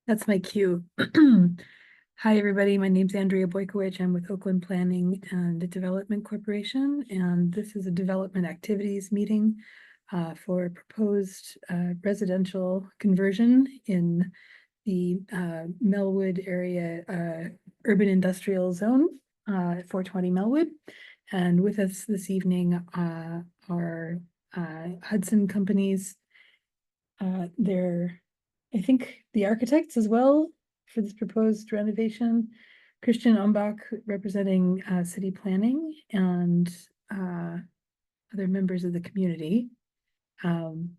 That's my cue. Hi, everybody. My name's Andrea Boykowicz. I'm with Oakland Planning and Development Corporation, and this is a development activities meeting for a proposed residential conversion in the Melwood area urban industrial zone, 420 Melwood. And with us this evening are Hudson Companies. They're, I think, the architects as well for this proposed renovation. Christian Umbach representing city planning and other members of the community. Oakland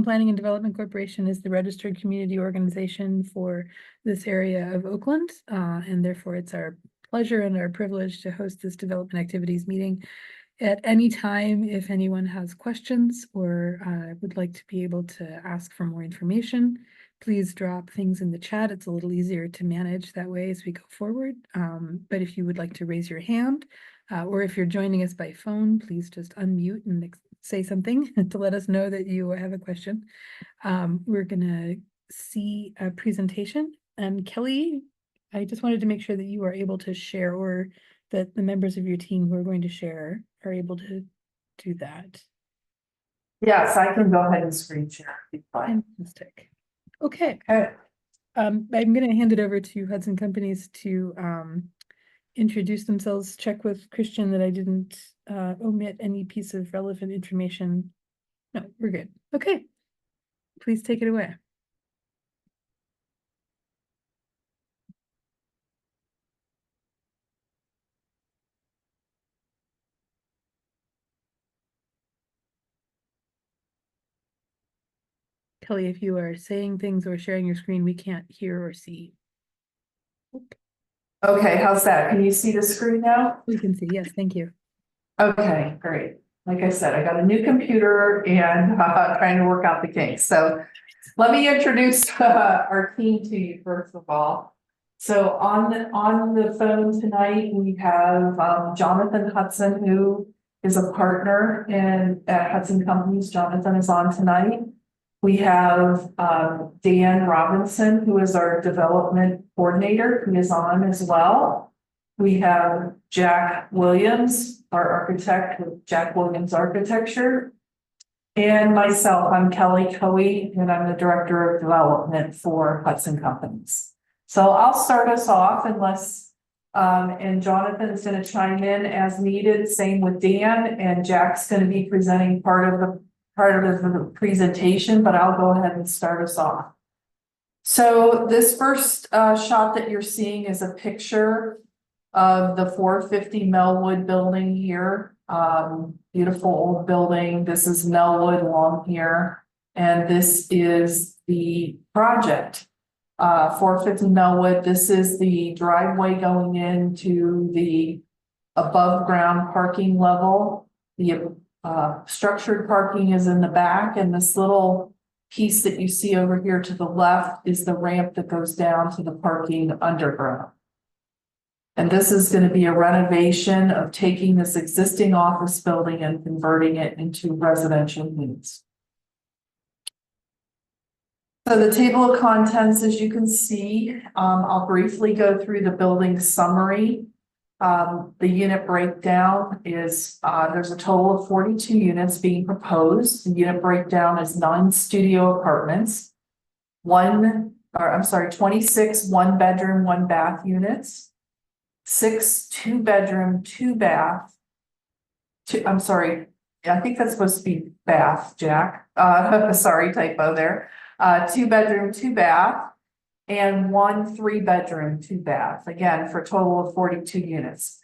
Planning and Development Corporation is the registered community organization for this area of Oakland, and therefore it's our pleasure and our privilege to host this development activities meeting. At any time, if anyone has questions or would like to be able to ask for more information, please drop things in the chat. It's a little easier to manage that way as we go forward. But if you would like to raise your hand, or if you're joining us by phone, please just unmute and say something to let us know that you have a question. We're gonna see a presentation. And Kelly, I just wanted to make sure that you are able to share, or that the members of your team who are going to share are able to do that. Yes, I can go ahead and screen share. Fantastic. Okay. I'm going to hand it over to Hudson Companies to introduce themselves. Check with Christian that I didn't omit any piece of relevant information. No, we're good. Okay. Please take it away. Kelly, if you are saying things or sharing your screen, we can't hear or see. Okay, how's that? Can you see the screen now? We can see, yes, thank you. Okay, great. Like I said, I got a new computer and trying to work out the kinks. So let me introduce our team to you first of all. So on the phone tonight, we have Jonathan Hudson, who is a partner at Hudson Companies. Jonathan is on tonight. We have Dan Robinson, who is our development coordinator, who is on as well. We have Jack Williams, our architect with Jack Williams Architecture. And myself, I'm Kelly Coey, and I'm the director of development for Hudson Companies. So I'll start us off unless, and Jonathan's going to chime in as needed. Same with Dan, and Jack's going to be presenting part of the presentation, but I'll go ahead and start us off. So this first shot that you're seeing is a picture of the 450 Melwood building here. Beautiful old building. This is Melwood along here, and this is the project. 450 Melwood. This is the driveway going into the above ground parking level. The structured parking is in the back, and this little piece that you see over here to the left is the ramp that goes down to the parking underground. And this is going to be a renovation of taking this existing office building and converting it into residential use. So the table of contents, as you can see, I'll briefly go through the building summary. The unit breakdown is, there's a total of 42 units being proposed. The unit breakdown is 9 studio apartments, 26 one-bedroom, one-bath units, 6 two-bedroom, two-bath, I think that's supposed to be bath, Jack. Sorry, typo there. 2-bedroom, two-bath, and 1 3-bedroom, 2-bath, again, for a total of 42 units.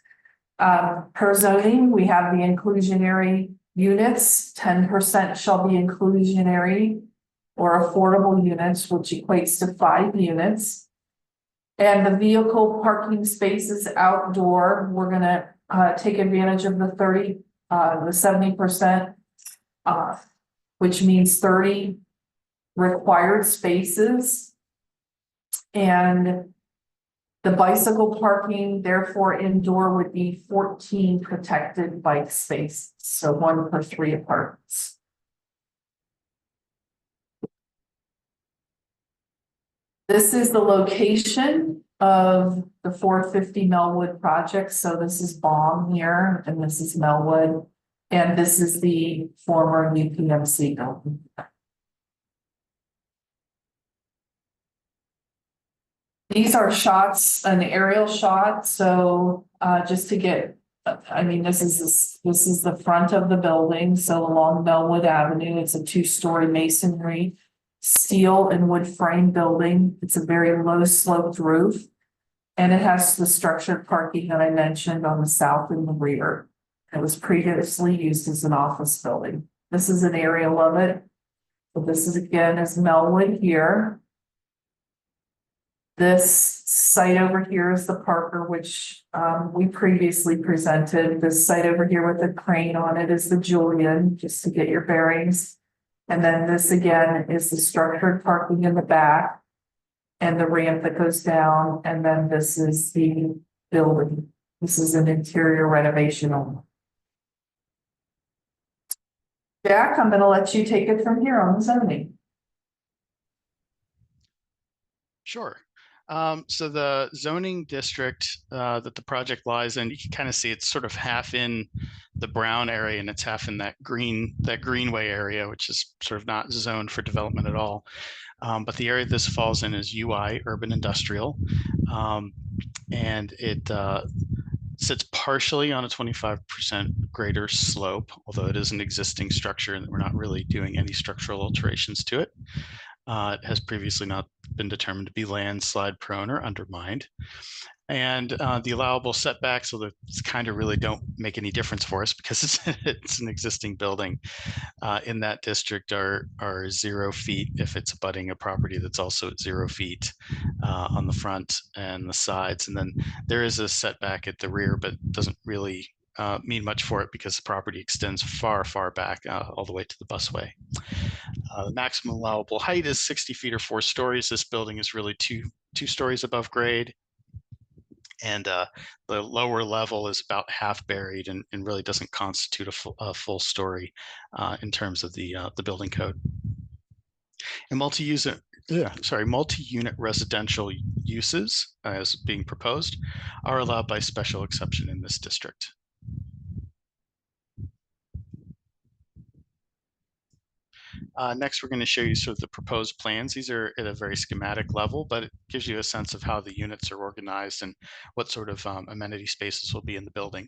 Per zoning, we have the inclusionary units, 10% shall be inclusionary or affordable units, which equates to 5 units. And the vehicle parking spaces outdoor, we're gonna take advantage of the 70%, which means 30 required spaces. And the bicycle parking, therefore, indoor would be 14 protected bike spaces, so 1 per 3 apartments. This is the location of the 450 Melwood project. So this is Baum here, and this is Melwood. And this is the former UPMC building. These are shots, an aerial shot. So just to get, I mean, this is the front of the building. So along Melwood Avenue, it's a 2-story masonry, steel and wood frame building. It's a very low sloped roof. And it has the structured parking that I mentioned on the south and the rear. It was previously used as an office building. This is an aerial of it. But this is again is Melwood here. This site over here is the Parker, which we previously presented. This site over here with the crane on it is the Julian, just to get your bearings. And then this again is the structured parking in the back and the ramp that goes down. And then this is the building. This is an interior renovation only. Jack, I'm going to let you take it from here on zoning. Sure. So the zoning district that the project lies in, you can kind of see it's sort of half in the brown area and it's half in that greenway area, which is sort of not zoned for development at all. But the area this falls in is UI, urban industrial, and it sits partially on a 25% greater slope, although it is an existing structure and we're not really doing any structural alterations to it. It has previously not been determined to be landslide prone or undermined. And the allowable setbacks, so that kind of really don't make any difference for us because it's an existing building in that district are 0 feet if it's abutting a property that's also at 0 feet on the front and the sides. And then there is a setback at the rear, but doesn't really mean much for it because the property extends far, far back all the way to the busway. The maximum allowable height is 60 feet or 4 stories. This building is really two stories above grade. And the lower level is about half buried and really doesn't constitute a full story in terms of the building code. And multi-unit residential uses as being proposed are allowed by special exception in this district. Next, we're going to show you sort of the proposed plans. These are at a very schematic level, but it gives you a sense of how the units are organized and what sort of amenity spaces will be in the building.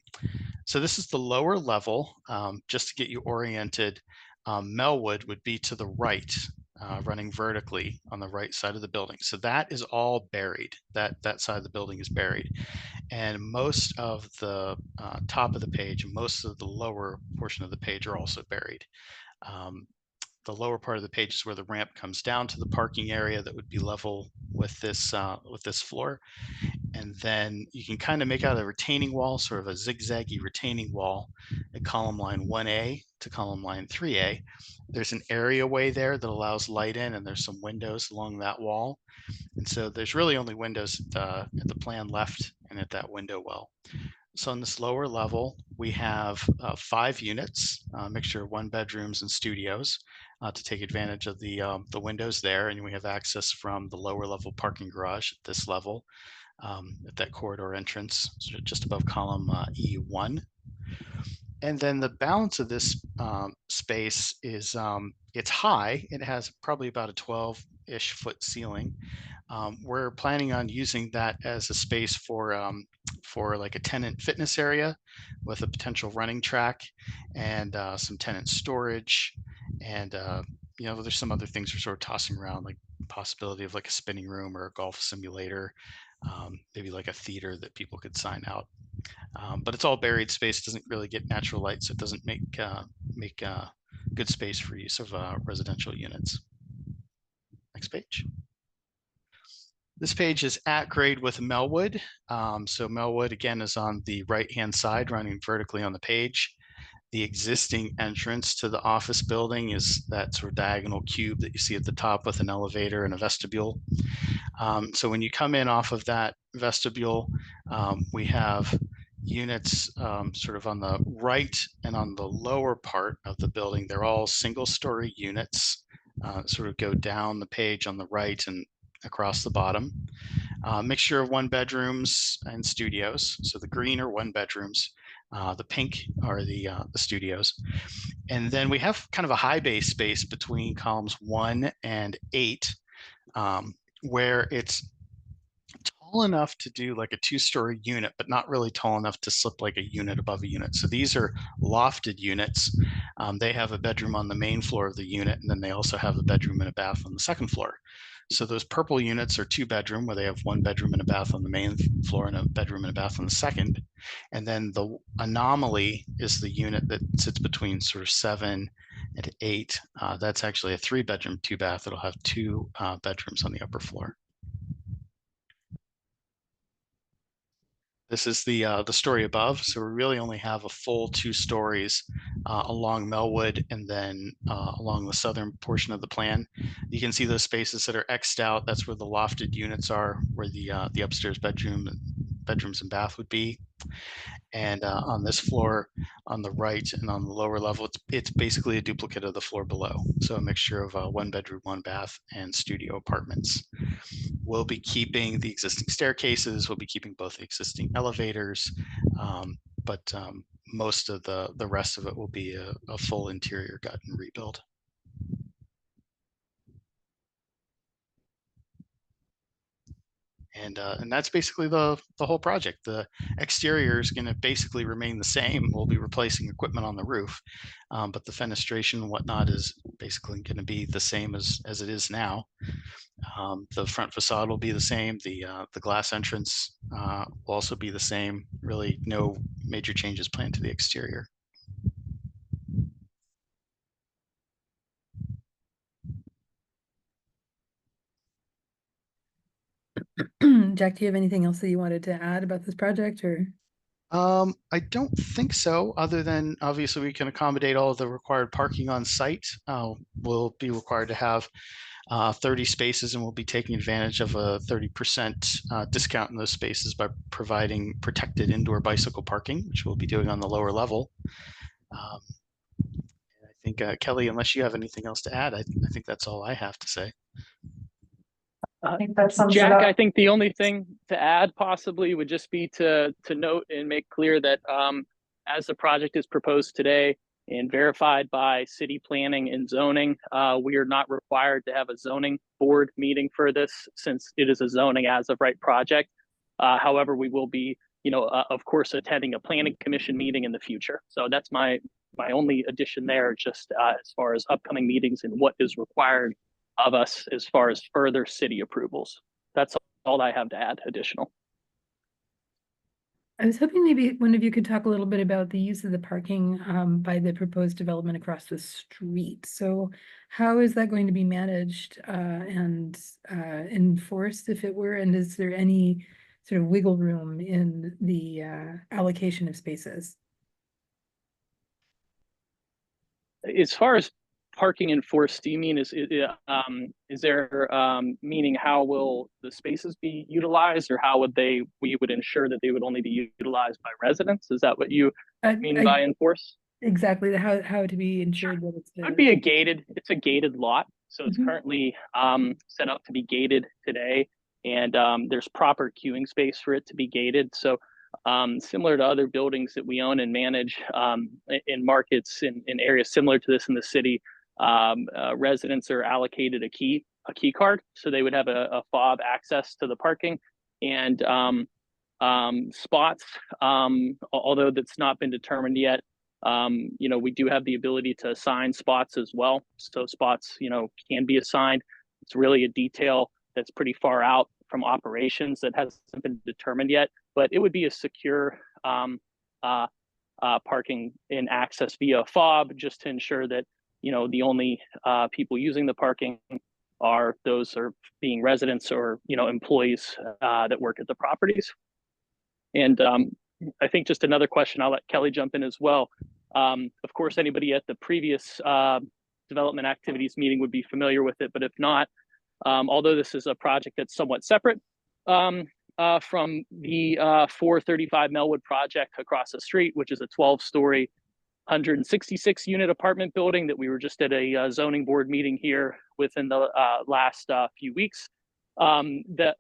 So this is the lower level. Just to get you oriented, Melwood would be to the right, running vertically on the right side of the building. So that is all buried. That side of the building is buried. And most of the top of the page and most of the lower portion of the page are also buried. The lower part of the page is where the ramp comes down to the parking area that would be level with this floor. And then you can kind of make out a retaining wall, sort of a zigzaggy retaining wall at column line 1A to column line 3A. There's an areaway there that allows light in, and there's some windows along that wall. And so there's really only windows at the plan left and at that window well. So on this lower level, we have 5 units, a mixture of 1-bedrooms and studios to take advantage of the windows there. And we have access from the lower level parking garage at this level, at that corridor entrance, so just above column E1. And then the balance of this space is, it's high. It has probably about a 12-ish foot ceiling. We're planning on using that as a space for like a tenant fitness area with a potential running track and some tenant storage. And, you know, there's some other things we're sort of tossing around, like possibility of like a spinning room or a golf simulator, maybe like a theater that people could sign out. But it's all buried space, doesn't really get natural light, so it doesn't make good space for use of residential units. Next page. This page is at grade with Melwood. So Melwood, again, is on the right-hand side, running vertically on the page. The existing entrance to the office building is that sort of diagonal cube that you see at the top with an elevator and a vestibule. So when you come in off of that vestibule, we have units sort of on the right and on the lower part of the building. They're all single-story units, sort of go down the page on the right and across the bottom. Mixture of 1-bedrooms and studios. So the green are 1-bedrooms, the pink are the studios. And then we have kind of a high bay space between columns 1 and 8, where it's tall enough to do like a 2-story unit, but not really tall enough to slip like a unit above a unit. So these are lofted units. They have a bedroom on the main floor of the unit, and then they also have a bedroom and a bath on the second floor. So those purple units are 2-bedroom, where they have 1 bedroom and a bath on the main floor and a bedroom and a bath on the second. And then the anomaly is the unit that sits between sort of 7 and 8. That's actually a 3-bedroom, 2-bath. It'll have 2 bedrooms on the upper floor. This is the story above, so we really only have a full 2 stories along Melwood and then along the southern portion of the plan. You can see those spaces that are X'd out. That's where the lofted units are, where the upstairs bedrooms and bath would be. And on this floor, on the right and on the lower level, it's basically a duplicate of the floor below. So a mixture of 1-bedroom, 1-bath, and studio apartments. We'll be keeping the existing staircases. We'll be keeping both the existing elevators, but most of the rest of it will be a full interior gut and rebuild. And that's basically the whole project. The exterior is going to basically remain the same. We'll be replacing equipment on the roof, but the fenestration and whatnot is basically going to be the same as it is now. The front facade will be the same. The glass entrance will also be the same. Really, no major changes planned to the exterior. Jack, do you have anything else that you wanted to add about this project, or? I don't think so, other than obviously we can accommodate all of the required parking on site. We'll be required to have 30 spaces, and we'll be taking advantage of a 30% discount in those spaces by providing protected indoor bicycle parking, which we'll be doing on the lower level. I think, Kelly, unless you have anything else to add, I think that's all I have to say. I think that sums it Jack, up. I think the only thing to add possibly would just be to note and make clear that as the project is proposed today and verified by city planning and zoning, we are not required to have a zoning board meeting for this, since it is a zoning as of right project. However, we will be, of course, attending a planning commission meeting in the future. So that's my only addition there, just as far as upcoming meetings and what is required of us as far as further city approvals. That's all I have to add additional. I was hoping maybe one of you could talk a little bit about the use of the parking by the proposed development across the street. So how is that going to be managed and enforced, if it were? And is there any sort of wiggle room in the allocation of spaces? As far as parking enforced, do you mean is there meaning how will the spaces be utilized, or how would we would ensure that they would only be utilized by residents? Is that what you mean by enforce? Exactly, how to be ensured that it's It would be it's a gated lot. So it's currently set up to be gated today, and there's proper queuing space for it to be gated. So similar to other buildings that we own and manage in markets in areas similar to this in the city, residents are allocated a key card, so they would have a fob access to the parking and spots. Although that's not been determined yet, we do have the ability to assign spots as well. So spots, can be assigned. It's really a detail that's pretty far out from operations that hasn't been determined yet, but it would be a secure parking and access via fob, just to ensure that the only people using the parking are those who are being residents or employees that work at the properties. And I think just another question, I'll let Kelly jump in as well. Of course, anybody at the previous development activities meeting would be familiar with it, but if not, although this is a project that's somewhat separate from the 435 Melwood project across the street, which is a 12-story 166 unit apartment building that we were just at a zoning board meeting here within the last few weeks. the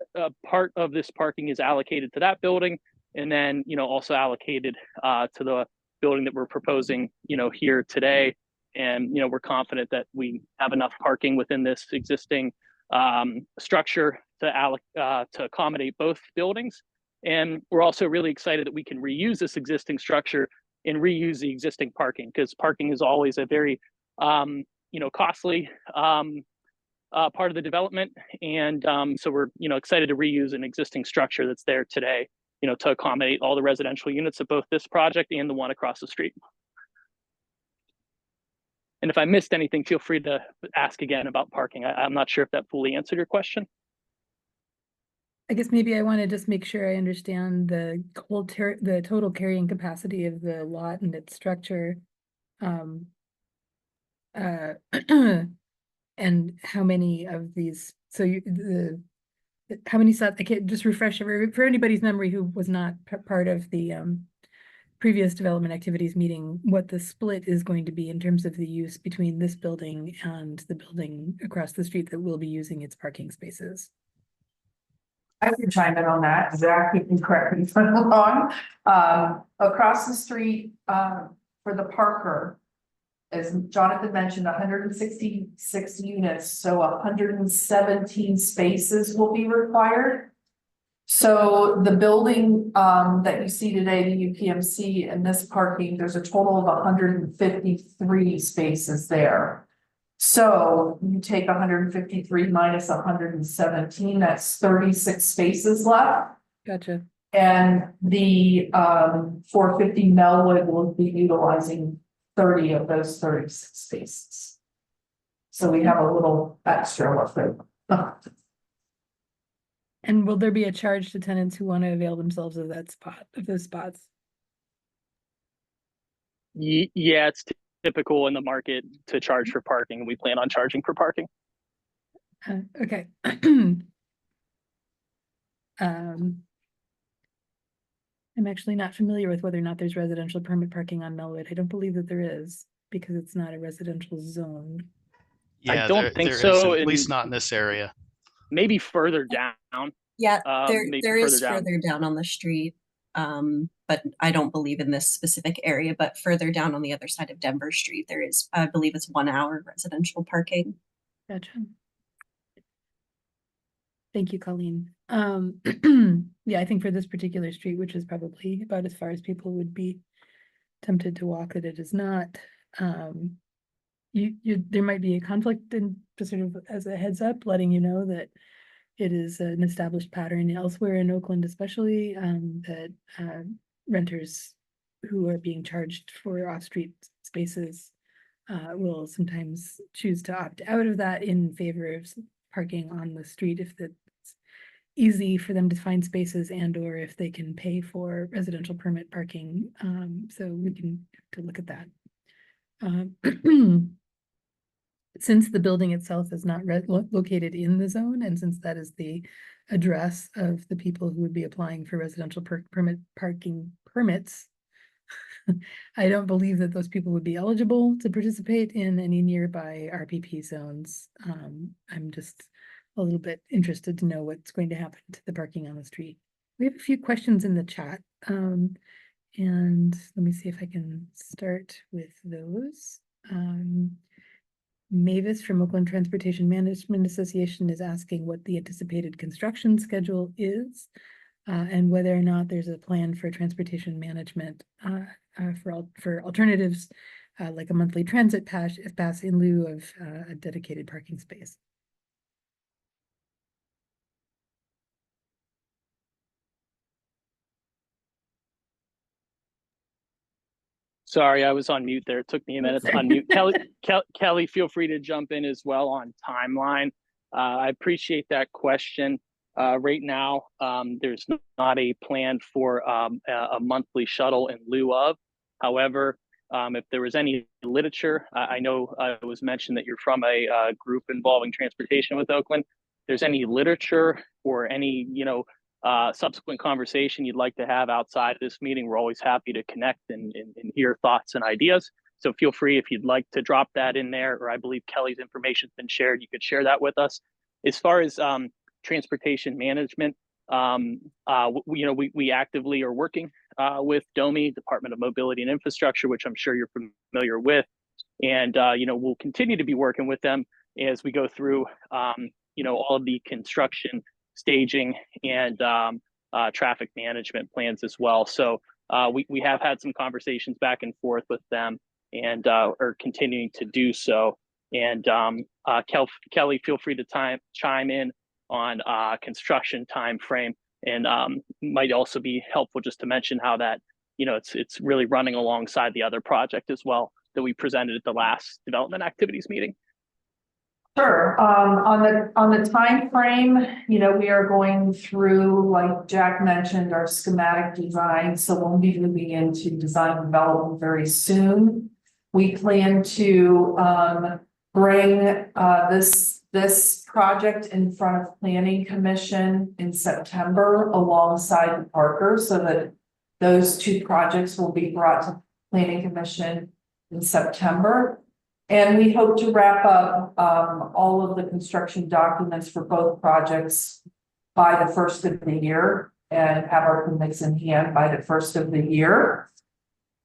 part of this parking is allocated to that building, and then also allocated to the building that we're proposing here today. And we're confident that we have enough parking within this existing structure to accommodate both buildings. And we're also really excited that we can reuse this existing structure and reuse the existing parking, because parking is always a very costly part of the development. And so we're excited to reuse an existing structure that's there today, to accommodate all the residential units of both this project and the one across the street. And if I missed anything, feel free to ask again about parking. I'm not sure if that fully answered your question. I guess maybe I want to just make sure I understand the total carrying capacity of the lot and its structure. And how many of these, so how many slots, I can't just refresh for anybody's memory who was not part of the previous development activities meeting, what the split is going to be in terms of the use between this building and the building across the street that will be using its parking spaces. I can chime in on that. Zach, you can correct me if I'm wrong. Across the street, for the Parker, as Jonathan mentioned, 166 units, so 117 spaces will be required. So the building that you see today, the UPMC, and this parking, there's a total of 153 spaces there. So you take 153 minus 117, that's 36 spaces left. Gotcha. And the 450 Melwood will be utilizing 30 of those 36 spaces. So we have a little extra left over. And will there be a charge to tenants who want to avail themselves of that spot, of those spots? Yeah, it's typical in the market to charge for parking, and we plan on charging for parking. Okay. I'm actually not familiar with whether or not there's residential permit parking on Melwood. I don't believe that there is, because it's not a residential zone. Yeah, I don't think there so, is, at least not in this area. Maybe further down. Yeah, maybe there is further down. further down on the street, but I don't believe in this specific area. But further down on the other side of Denver Street, there is, I believe it's 1 hour residential parking. Gotcha. Thank you, Colleen. Yeah, I think for this particular street, which is probably about as far as people would be tempted to walk, that it is not. There might be a conflict, and just sort of as a heads up, letting you know that it is an established pattern elsewhere in Oakland, especially that renters who are being charged for off-street spaces will sometimes choose to opt out of that in favor of parking on the street if it's easy for them to find spaces, and or if they can pay for residential permit parking. So we can have to look at that. Since the building itself is not located in the zone, and since that is the address of the people who would be applying for residential parking permits, I don't believe that those people would be eligible to participate in any nearby RPP zones. I'm just a little bit interested to know what's going to happen to the parking on the street. We have a few questions in the chat, and let me see if I can start with those. Mavis from Oakland Transportation Management Association is asking what the anticipated construction schedule is, and whether or not there's a plan for transportation management for alternatives, like a monthly transit pass in lieu of a dedicated parking space. Sorry, I was on mute there. It took me a minute to unmute. Kelly, feel free to jump in as well on timeline. I appreciate that question. Right now, there's not a plan for a monthly shuttle in lieu of. However, if there was any literature, I know it was mentioned that you're from a group involving transportation with Oakland. If there's any literature or any, subsequent conversation you'd like to have outside of this meeting, we're always happy to connect and hear thoughts and ideas. So feel free, if you'd like to drop that in there, or I believe Kelly's information's been shared, you could share that with us. As far as transportation management. We actively are working with DOMI, Department of Mobility and Infrastructure, which I'm sure you're familiar with. And, we'll continue to be working with them as we go through, all of the construction, staging, and traffic management plans as well. So we have had some conversations back and forth with them and are continuing to do so. And Kelly, feel free to chime in on construction time frame, and might also be helpful just to mention how that it's really running alongside the other project as well that we presented at the last development activities meeting. Sure. On the time frame, we are going through, like Jack mentioned, our schematic design. So we'll be moving into design development very soon. We plan to bring this project in front of Planning Commission in September alongside the Parker, so that those two projects will be brought to Planning Commission in September. And we hope to wrap up all of the construction documents for both projects by the first of the year and have our permits in hand by the first of the year.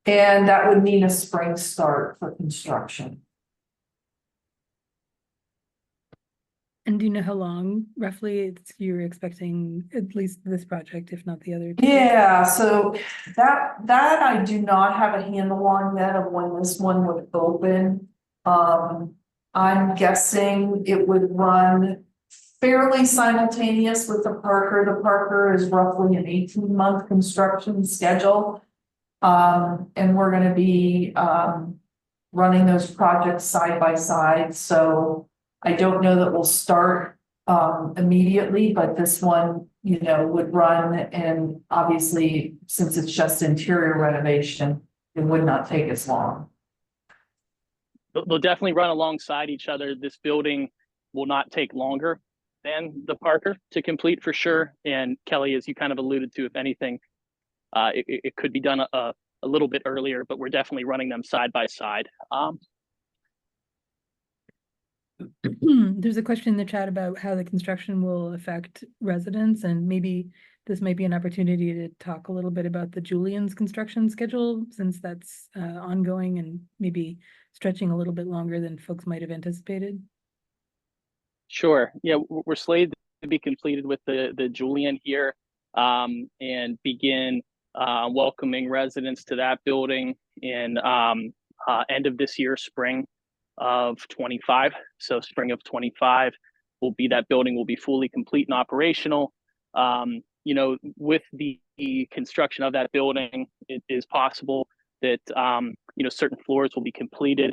And that would mean a spring start for construction. And do you know how long roughly you're expecting at least this project, if not the other two? Yeah, so that I do not have a handle on yet of when this one would open. I'm guessing it would run fairly simultaneous with the Parker. The Parker is roughly an 18-month construction schedule. And we're going to be running those projects side by side. So I don't know that we'll start immediately, but this one, would run, and obviously, since it's just interior renovation, it would not take as long. They'll definitely run alongside each other. This building will not take longer than the Parker to complete for sure. And Kelly, as you kind of alluded to, if anything, it could be done a little bit earlier, but we're definitely running them side by side. There's a question in the chat about how the construction will affect residents, and maybe this might be an opportunity to talk a little bit about the Julian's construction schedule, since that's ongoing and maybe stretching a little bit longer than folks might have anticipated. Sure. Yeah, we're slated to be completed with the Julian here and begin welcoming residents to that building in end of this year, spring of 25. So spring of 25 will be, that building will be fully complete and operational. With the construction of that building, it is possible that certain floors will be completed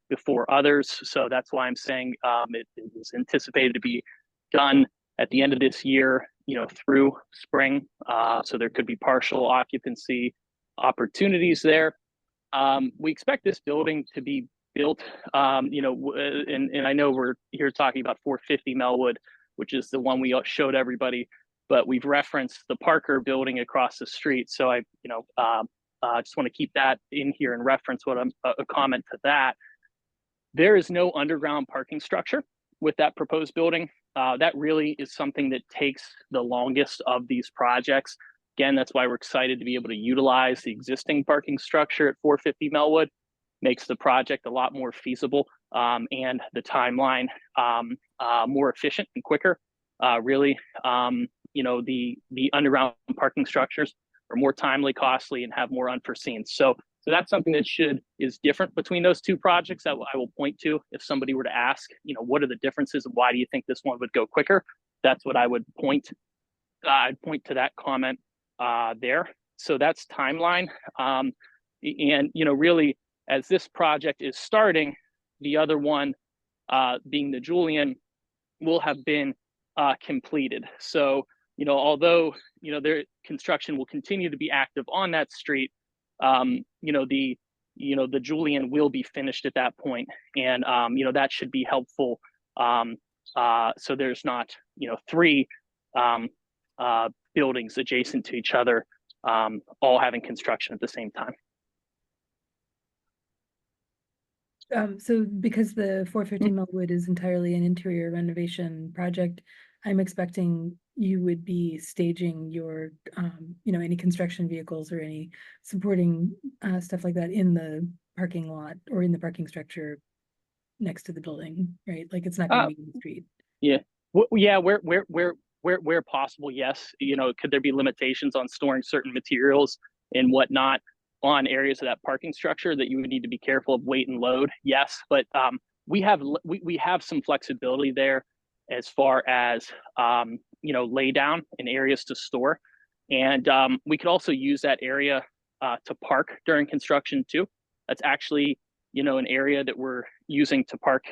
before others. So that's why I'm saying it is anticipated to be done at the end of this year, through spring. So there could be partial occupancy opportunities there. We expect this building to be built, and I know we're here talking about 450 Melwood, which is the one we showed everybody, but we've referenced the Parker building across the street. So I just want to keep that in here and reference a comment to that. There is no underground parking structure with that proposed building. That really is something that takes the longest of these projects. Again, that's why we're excited to be able to utilize the existing parking structure at 450 Melwood. Makes the project a lot more feasible and the timeline more efficient and quicker. The underground parking structures are more timely, costly, and have more unforeseen. So that's something that is different between those two projects that I will point to if somebody were to ask, what are the differences and why do you think this one would go quicker? That's what I would point. I'd point to that comment there. So that's timeline. Really, as this project is starting, the other one being the Julian will have been completed. So, although, their construction will continue to be active on that street, the Julian will be finished at that point. And, that should be helpful. So there's not, three buildings adjacent to each other, all having construction at the same time. So because the 450 Melwood is entirely an interior renovation project, I'm expecting you would be staging your, any construction vehicles or any supporting stuff like that in the parking lot or in the parking structure next to the building, right? Like it's not going to be in the street. Yeah. Yeah. Where possible, yes. Could there be limitations on storing certain materials and whatnot on areas of that parking structure that you would need to be careful of weight and load? Yes, but we have some flexibility there as far as lay down in areas to store, and we could also use that area to park during construction too. That's actually an area that we're using to park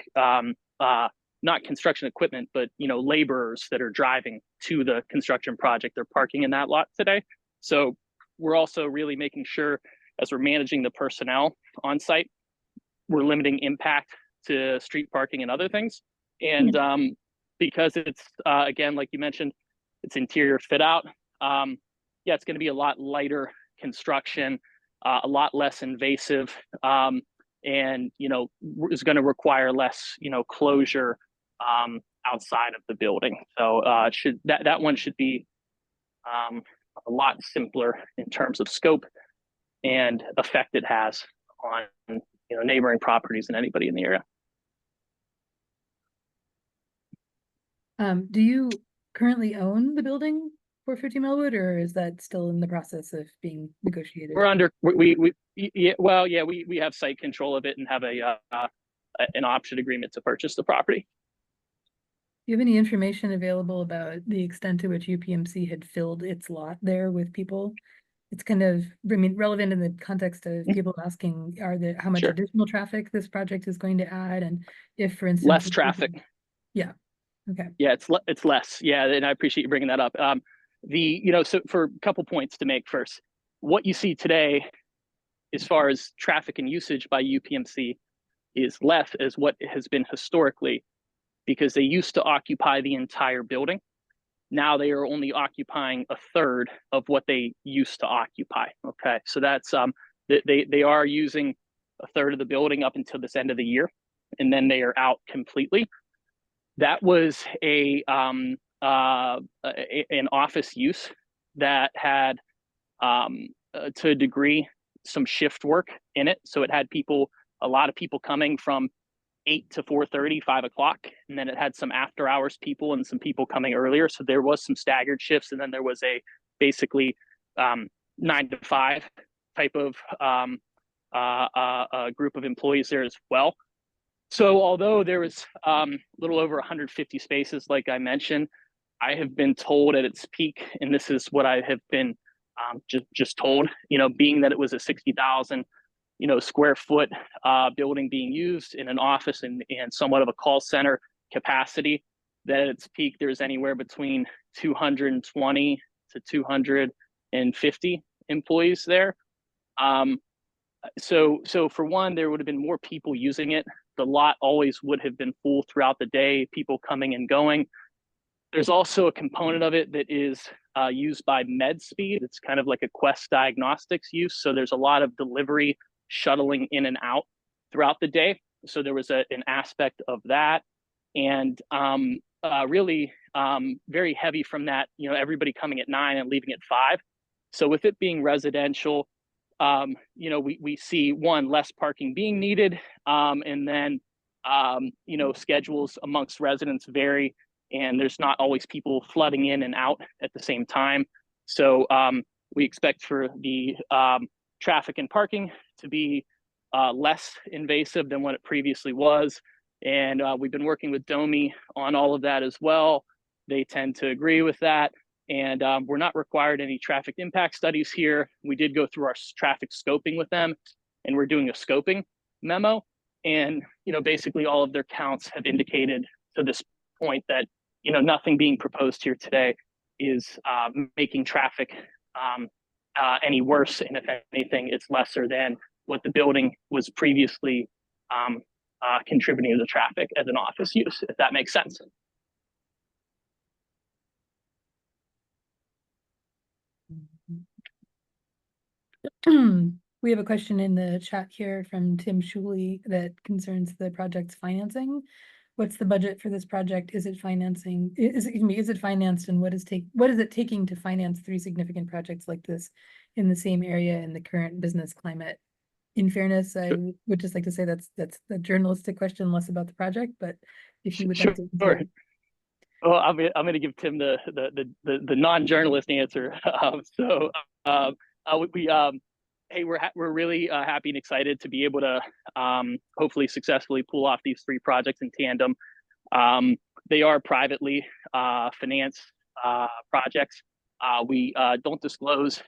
not construction equipment, but laborers that are driving to the construction project. They're parking in that lot today. So we're also really making sure, as we're managing the personnel on site, we're limiting impact to street parking and other things. And because it's again, like you mentioned, it's interior fit out. It's going to be a lot lighter construction, a lot less invasive, and is going to require less closure outside of the building. So that one should be a lot simpler in terms of scope and effect it has on neighboring properties and anybody in the area. Do you currently own the building 450 Melwood, or is that still in the process of being negotiated? We're under we have site control of it and have an option agreement to purchase the property. Do you have any information available about the extent to which UPMC had filled its lot there with people? It's kind of, relevant in the context of people asking, how much Sure. additional traffic this project is going to add, and if, for instance, less traffic. Yeah. Okay. Yeah, it's less. Yeah, and I appreciate you bringing that up. So for a couple points to make first, what you see today, as far as traffic and usage by UPMC, is less as what it has been historically, because they used to occupy the entire building. Now they are only occupying a third of what they used to occupy. Okay, so that's they are using a third of the building up until this end of the year, and then they are out completely. That was an office use that had to a degree some shift work in it. So it had a lot of people coming from 8 to 4:30, 5 o'clock, and then it had some after hours people and some people coming earlier. So there was some staggered shifts, and then there was a basically 9 to 5 type of group of employees there as well. So although there was a little over 150 spaces, like I mentioned, I have been told at its peak, and this is what I have been just told, being that it was a 60,000 square foot building being used in an office and somewhat of a call center capacity, that at its peak there's anywhere between 220 to 250 employees there. So for one, there would have been more people using it. The lot always would have been full throughout the day, people coming and going. There's also a component of it that is used by MedSpeed. It's kind of like a Quest Diagnostics use. So there's a lot of delivery shuttling in and out throughout the day. So there was an aspect of that. And really very heavy from that, everybody coming at 9 and leaving at 5. So with it being residential, we see one, less parking being needed, and then schedules amongst residents vary, and there's not always people flooding in and out at the same time. So we expect for the traffic and parking to be less invasive than what it previously was, and we've been working with DOMI on all of that as well. They tend to agree with that. And we're not required any traffic impact studies here. We did go through our traffic scoping with them, and we're doing a scoping memo. And, basically all of their counts have indicated to this point that, nothing being proposed here today is making traffic any worse. And if anything, it's lesser than what the building was previously contributing to the traffic as an office use, if that makes sense. We have a question in the chat here from Tim Schuley that concerns the project's financing. what's the budget for this project? Is it financing, is it financed, and what is it taking to finance 3 significant projects like this in the same area in the current business climate? In fairness, I would just like to say that's a journalistic question, less about the project, but if you would like to. Sure. Well, I'm gonna give Tim the non-journalist answer. Hey, we're really happy and excited to be able to hopefully successfully pull off these 3 projects in tandem. They are privately financed projects. We don't disclose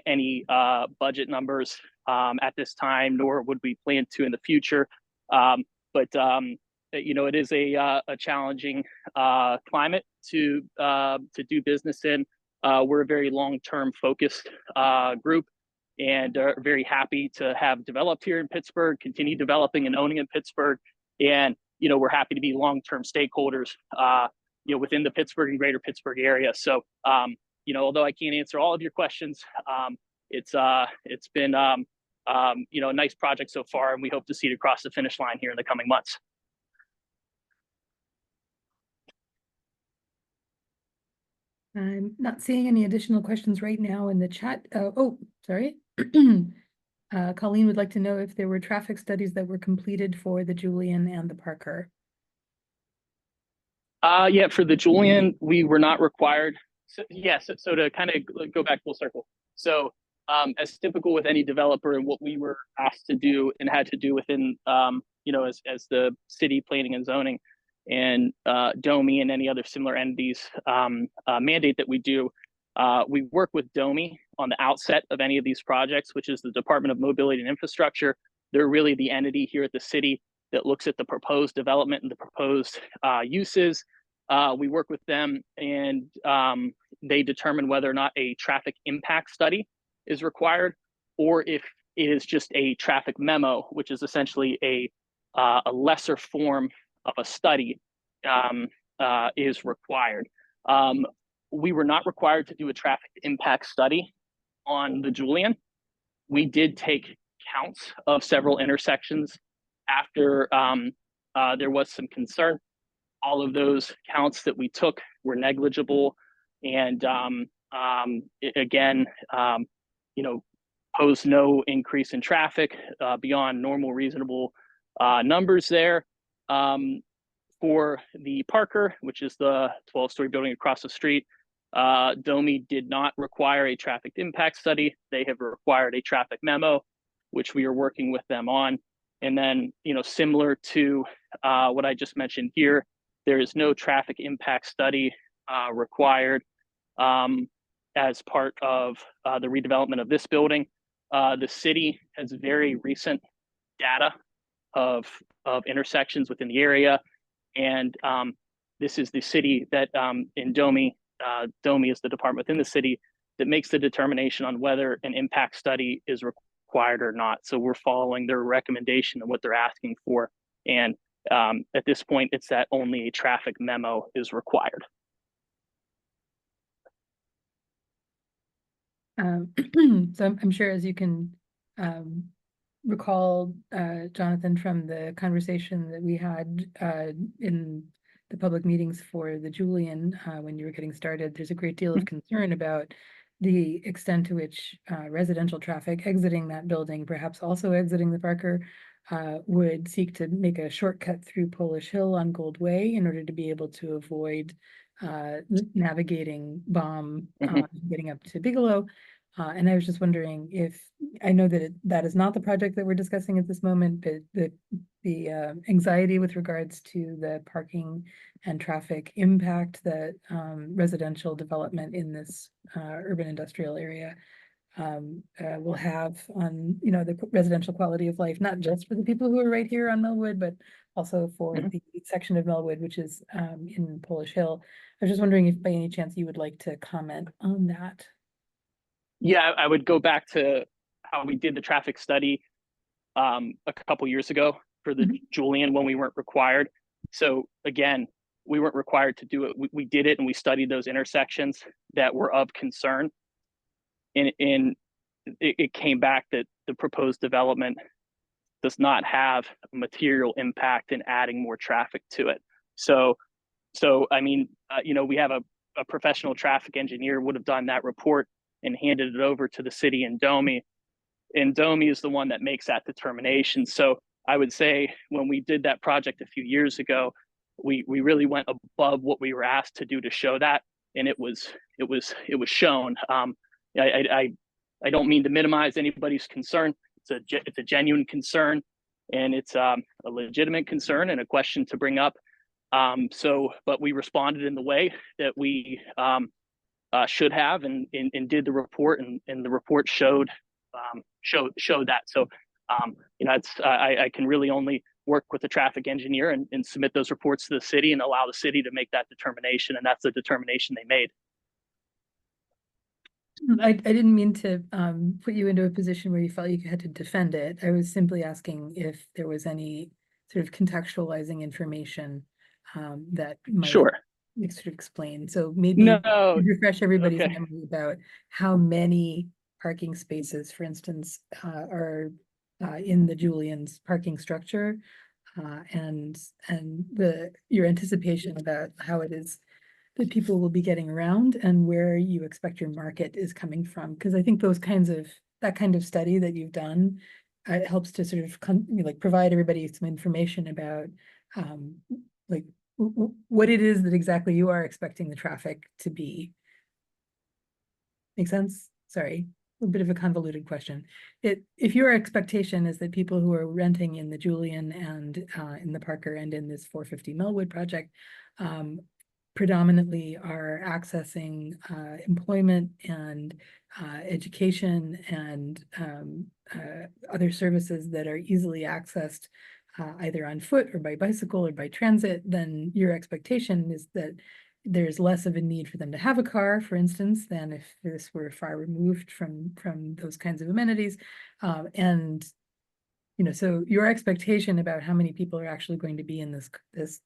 any budget numbers at this time, nor would we plan to in the future. But it is a challenging climate to do business in. We're a very long-term focused group, and are very happy to have developed here in Pittsburgh, continue developing and owning in Pittsburgh, and we're happy to be long-term stakeholders, within the Pittsburgh and greater Pittsburgh area. So, although I can't answer all of your questions, it's been a nice project so far, and we hope to see it across the finish line here in the coming months. I'm not seeing any additional questions right now in the chat. Oh, sorry. Colleen would like to know if there were traffic studies that were completed for the Julian and the Parker. Yeah, for the Julian, we were not required. So to kind of go back full circle. So as typical with any developer, and what we were asked to do and had to do within, as the city planning and zoning and DOMI and any other similar entities mandate that we do, we work with DOMI on the outset of any of these projects, which is the Department of Mobility and Infrastructure. They're really the entity here at the city that looks at the proposed development and the proposed uses. We work with them, and they determine whether or not a traffic impact study is required, or if it is just a traffic memo, which is essentially a lesser form of a study, is required. We were not required to do a traffic impact study on the Julian. We did take counts of several intersections after there was some concern. All of those counts that we took were negligible, and posed no increase in traffic beyond normal, reasonable numbers there. For the Parker, which is the 12-story building across the street, DOMI did not require a traffic impact study. They have required a traffic memo, which we are working with them on. And then, similar to what I just mentioned here, there is no traffic impact study required as part of the redevelopment of this building. The city has very recent data of intersections within the area, and this is the city that in DOMI is the department within the city that makes the determination on whether an impact study is required or not. So we're following their recommendation and what they're asking for, and at this point, it's that only a traffic memo is required. So I'm sure, as you can recall, Jonathan, from the conversation that we had in the public meetings for the Julian when you were getting started, there's a great deal of concern about the extent to which residential traffic exiting that building, perhaps also exiting the Parker, would seek to make a shortcut through Polish Hill on Gold Way in order to be able to avoid navigating BOM, getting up to Bigelow. And I was just wondering if, I know that that is not the project that we're discussing at this moment, but the anxiety with regards to the parking and traffic impact that residential development in this urban industrial area will have on, the residential quality of life, not just for the people who are right here on Melwood, but also for the section of Melwood, which is in Polish Hill. I was just wondering if by any chance you would like to comment on that. Yeah, I would go back to how we did the traffic study a couple years ago for the Julian when we weren't required. So again, we weren't required to do it. We did it, and we studied those intersections that were of concern. And it came back that the proposed development does not have a material impact in adding more traffic to it. So I mean, we have a professional traffic engineer would have done that report and handed it over to the city and Domi. And Domi is the one that makes that determination. So I would say when we did that project a few years ago, we really went above what we were asked to do to show that, and it was shown. I don't mean to minimize anybody's concern. It's a genuine concern, and it's a legitimate concern and a question to bring up. But we responded in the way that we should have, and did the report, and the report showed that. So I can really only work with the traffic engineer and submit those reports to the city and allow the city to make that determination, and that's the determination they made. I didn't mean to put you into a position where you felt you had to defend it. I was simply asking if there was any sort of contextualizing information that might Sure. sort of explain. So maybe No. refresh everybody's Okay. memory about how many parking spaces, for instance, are in the Julian's parking structure, and your anticipation about how it is that people will be getting around and where you expect your market is coming from. Because I think that kind of study that you've done, it helps to sort of provide everybody some information about what it is that exactly you are expecting the traffic to be. Make sense? Sorry, a bit of a convoluted question. If your expectation is that people who are renting in the Julian and in the Parker and in this 450 Melwood project predominantly are accessing employment and education and other services that are easily accessed either on foot or by bicycle or by transit, then your expectation is that there's less of a need for them to have a car, for instance, than if this were far removed from those kinds of amenities. So your expectation about how many people are actually going to be in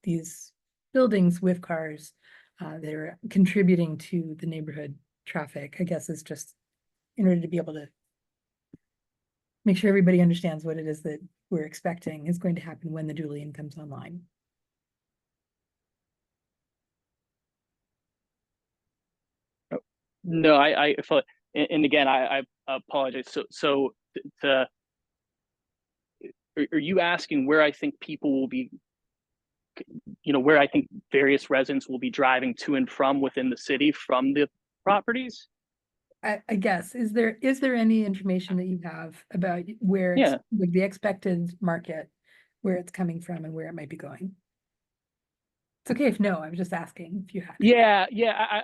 these buildings with cars that are contributing to the neighborhood traffic, I guess, is just in order to be able to make sure everybody understands what it is that we're expecting is going to happen when the Julian comes online. No, I and again, I apologize. So are you asking where I think people will be, where I think various residents will be driving to and from within the city from the properties? I guess, is there any information that you have about where it's like the expected market, where it's coming from and where it might be going? It's okay if no, I was just asking if you had. Yeah.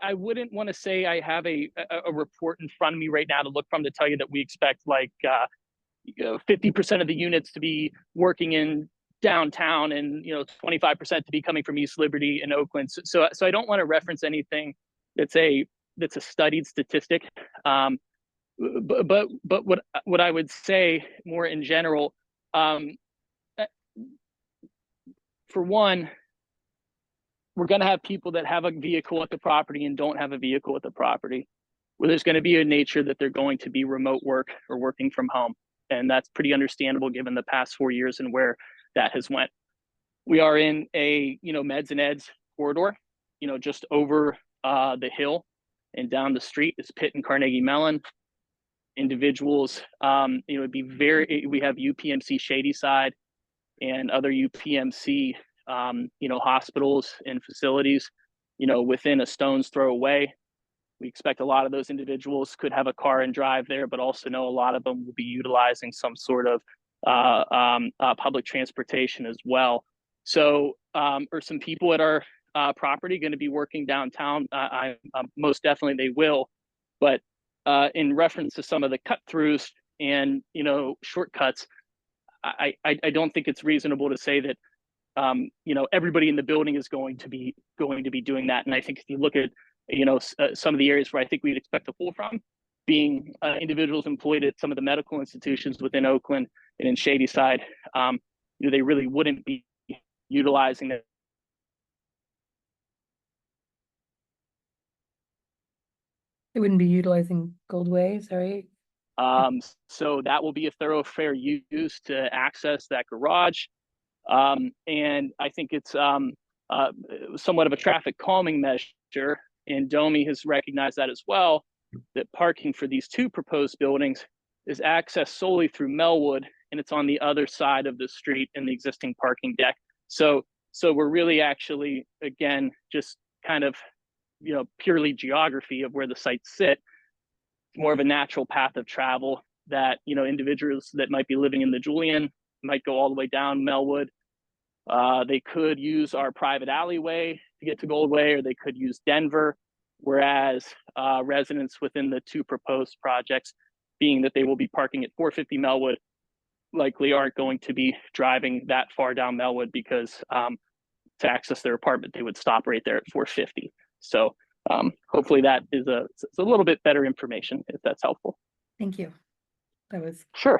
I wouldn't want to say I have a report in front of me right now to look from to tell you that we expect 50% of the units to be working in downtown and 25% to be coming from East Liberty and Oakland. So I don't want to reference anything that's a studied statistic. But what I would say more in general, for one, we're going to have people that have a vehicle at the property and don't have a vehicle at the property, where there's going to be a nature that they're going to be remote work or working from home. And that's pretty understandable given the past 4 years and where that has went. We are in a, meds and eds corridor, just over the hill and down the street is Pitt and Carnegie Mellon. Individuals, it'd be we have UPMC Shadyside and other UPMC, hospitals and facilities, within a stone's throw away. We expect a lot of those individuals could have a car and drive there, but also know a lot of them will be utilizing some sort of public transportation as well. So, are some people at our property going to be working downtown? Most definitely they will. But in reference to some of the cut throughs and shortcuts, I don't think it's reasonable to say that everybody in the building is going to be doing that. And I think if you look at some of the areas where I think we'd expect to pull from, being individuals employed at some of the medical institutions within Oakland and in Shadyside, they really wouldn't be utilizing it. They wouldn't be utilizing Goldway, sorry. So that will be a thoroughfare used to access that garage. And I think it's somewhat of a traffic calming measure, and Domi has recognized that as well, that parking for these two proposed buildings is accessed solely through Melwood, and it's on the other side of the street in the existing parking deck. So we're really actually, again, just kind of, purely geography of where the sites sit, more of a natural path of travel that, individuals that might be living in the Julian might go all the way down Melwood. They could use our private alleyway to get to Goldway, or they could use Denver, whereas residents within the two proposed projects, being that they will be parking at 450 Melwood, likely aren't going to be driving that far down Melwood, because to access their apartment, they would stop right there at 450. So hopefully that is it's a little bit better information, if that's helpful. Thank you. That was Sure.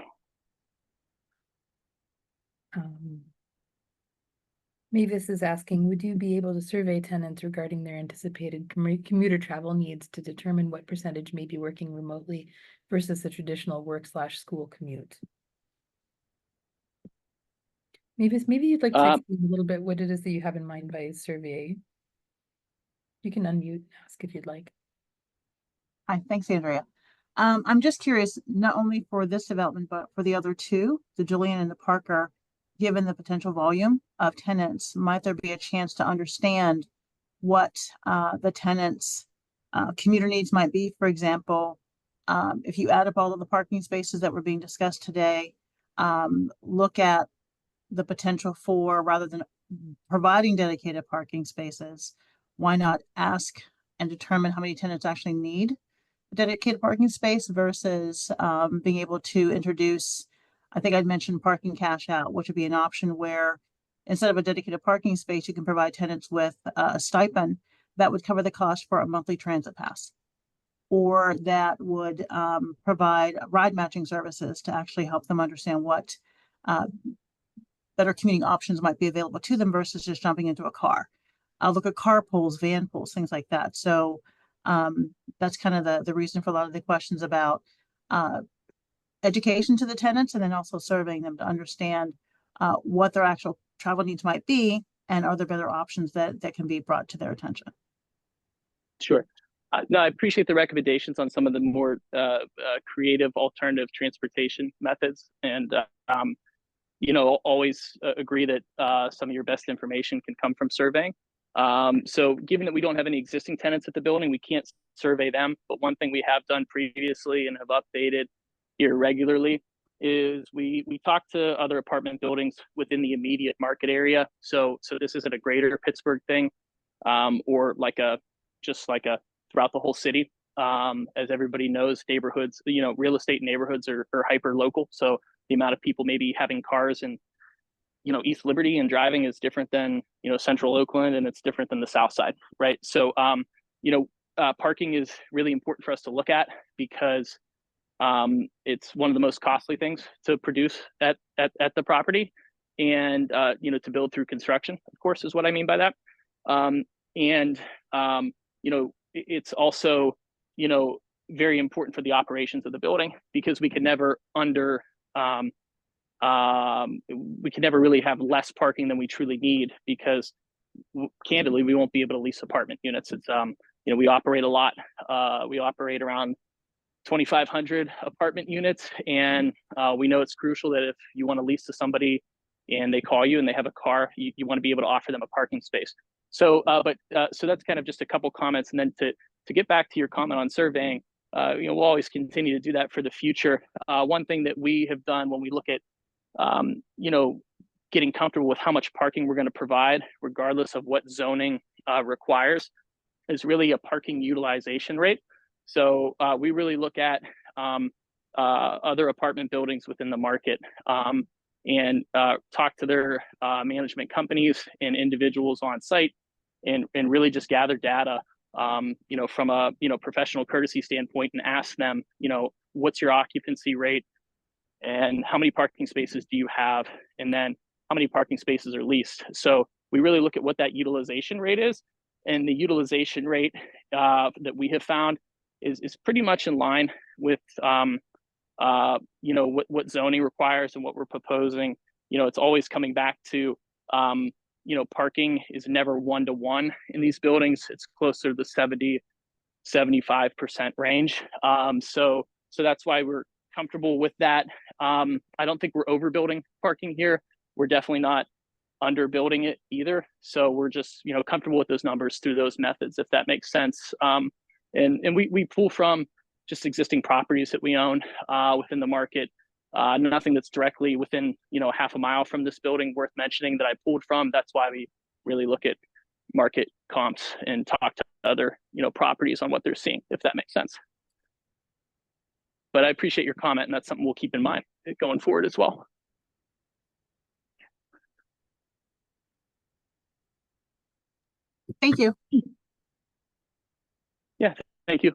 Mavis is asking, would you be able to survey tenants regarding their anticipated commuter travel needs to determine what percentage may be working remotely versus the traditional work/school commute? Mavis, maybe you'd like to explain a little bit what it is that you have in mind by survey. You can unmute and ask if you'd like. Hi, thanks, Andrea. I'm just curious, not only for this development, but for the other two, the Julian and the Parker, given the potential volume of tenants, might there be a chance to understand what the tenants' commuter needs might be? For example, if you add up all of the parking spaces that were being discussed today, look at the potential for, rather than providing dedicated parking spaces, why not ask and determine how many tenants actually need a dedicated parking space versus being able to introduce, I think I'd mentioned parking cash out, which would be an option where instead of a dedicated parking space, you can provide tenants with a stipend that would cover the cost for a monthly transit pass, or that would provide ride matching services to actually help them understand what better commuting options might be available to them versus just jumping into a car. I'll look at carpools, van pools, things like that. So that's kind of the reason for a lot of the questions about education to the tenants, and then also surveying them to understand what their actual travel needs might be, and are there better options that can be brought to their attention. Sure. No, I appreciate the recommendations on some of the more creative alternative transportation methods, and always agree that some of your best information can come from surveying. So given that we don't have any existing tenants at the building, we can't survey them. But one thing we have done previously and have updated here regularly is we talk to other apartment buildings within the immediate market area. So this isn't a greater Pittsburgh thing, or just like a throughout the whole city. As everybody knows, neighborhoods, real estate neighborhoods are hyper local. So the amount of people maybe having cars in, East Liberty and driving is different than, Central Oakland, and it's different than the South Side, right? So, parking is really important for us to look at, because it's one of the most costly things to produce at the property, and to build through construction, of course, is what I mean by that. It's also, very important for the operations of the building, because we can never really have less parking than we truly need, because candidly, we won't be able to lease apartment units. It's, we operate a lot. We operate around 2,500 apartment units. And we know it's crucial that if you want to lease to somebody and they call you and they have a car, you want to be able to offer them a parking space. So that's kind of just a couple comments. And then to get back to your comment on surveying, we'll always continue to do that for the future. One thing that we have done when we look at, getting comfortable with how much parking we're going to provide, regardless of what zoning requires, is really a parking utilization rate. So we really look at other apartment buildings within the market, and talk to their management companies and individuals on site, and really just gather data, from a professional courtesy standpoint, and ask them, what's your occupancy rate, and how many parking spaces do you have, and then how many parking spaces are leased. So we really look at what that utilization rate is, and the utilization rate that we have found is pretty much in line with you know, what zoning requires and what we're proposing, you know, it's always coming back to, you know, parking is never 1-to-1 in these buildings. It's closer to the 70-75% range. So that's why we're comfortable with that. I don't think we're overbuilding parking here. We're definitely not underbuilding it either. So we're just, you know, comfortable with those numbers through those methods, if that makes sense. And we pull from just existing properties that we own within the market. Nothing that's directly within, you know, half a mile from this building worth mentioning that I pulled from. That's why we really look at market comps and talk to other, you know, properties on what they're seeing, if that makes sense. But I appreciate your comment, and that's something we'll keep in mind going forward as well. Thank you. Yeah, thank you.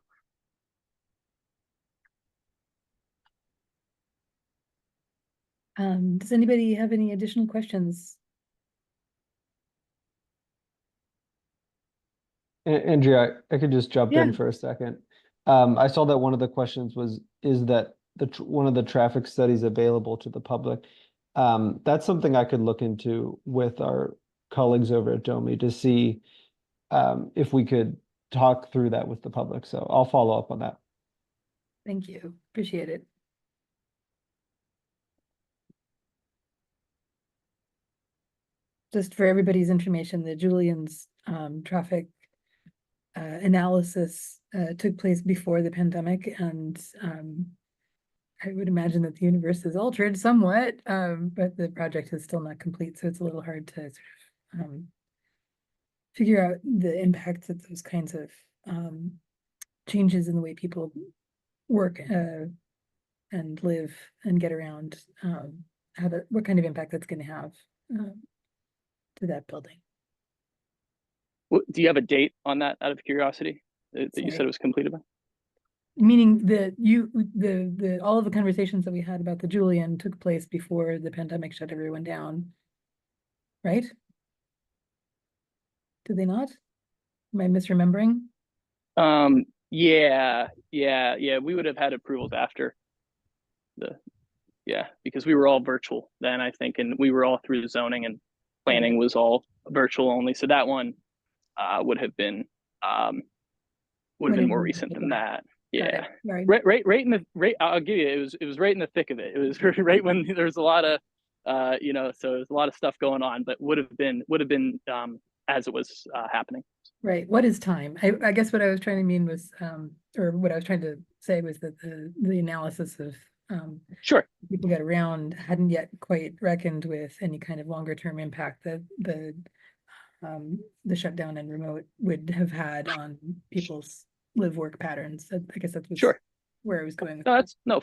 Does anybody have any additional questions? Andrea, I could just jump Yeah. in for a second. I saw that one of the questions was, is that one of the traffic studies available to the public? That's something I could look into with our colleagues over at DOMI to see if we could talk through that with the public. So I'll follow up on that. Thank you. Appreciate it. Just for everybody's information, the Julian's traffic analysis took place before the pandemic, and I would imagine that the universe is altered somewhat, but the project is still not complete, so it's a little hard to sort of figure out the impacts of those kinds of changes in the way people work and live and get around, what kind of impact that's going to have to that building. Do you have a date on that, out of curiosity, that you said it was completed by? Meaning that all of the conversations that we had about the Julian took place before the pandemic shut everyone down, right? Did they not? Am I misremembering? Yeah. We would have had approvals after because we were all virtual then, I think, and we were all through zoning, and planning was all virtual only. So that one would have been more recent than that. Yeah. Right in the I'll give you, it was right in the thick of it. It was right when there was a lot of you know, so there's a lot of stuff going on, but would have been as it was happening. Right. What is time? I guess what I was trying to mean was or what I was trying to say was that the analysis of sure, people get around hadn't yet quite reckoned with any kind of longer term impact that the shutdown and remote would have had on people's live work patterns. I guess that was sure where I was going. No, that's no,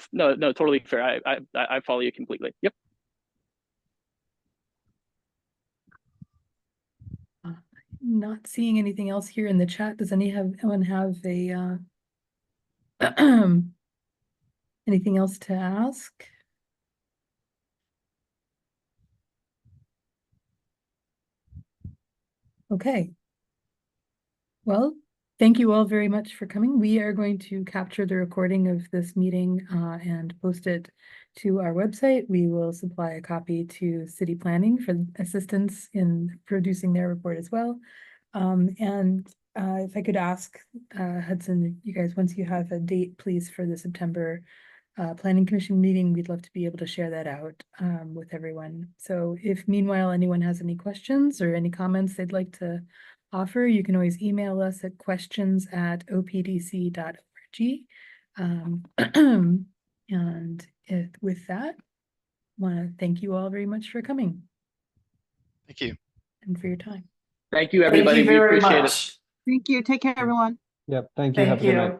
totally fair. I follow you completely. Yep. Not seeing anything else here in the chat. Does anyone have a anything else to ask? Okay. Well, thank you all very much for coming. We are going to capture the recording of this meeting and post it to our website. We will supply a copy to City Planning for assistance in producing their report as well. And if I could ask Hudson, you guys, once you have a date, please, for the September Planning Commission meeting, we'd love to be able to share that out with everyone. So if meanwhile anyone has any questions or any comments they'd like to offer, you can always email us at questions@opdc.org. And with that, I want to thank you all very much for coming. Thank you. And for your time. Thank you, everybody. Thank you very we appreciate much. it. Thank you. Take care, everyone. Yep. Thank you. Have Thank a good night. you.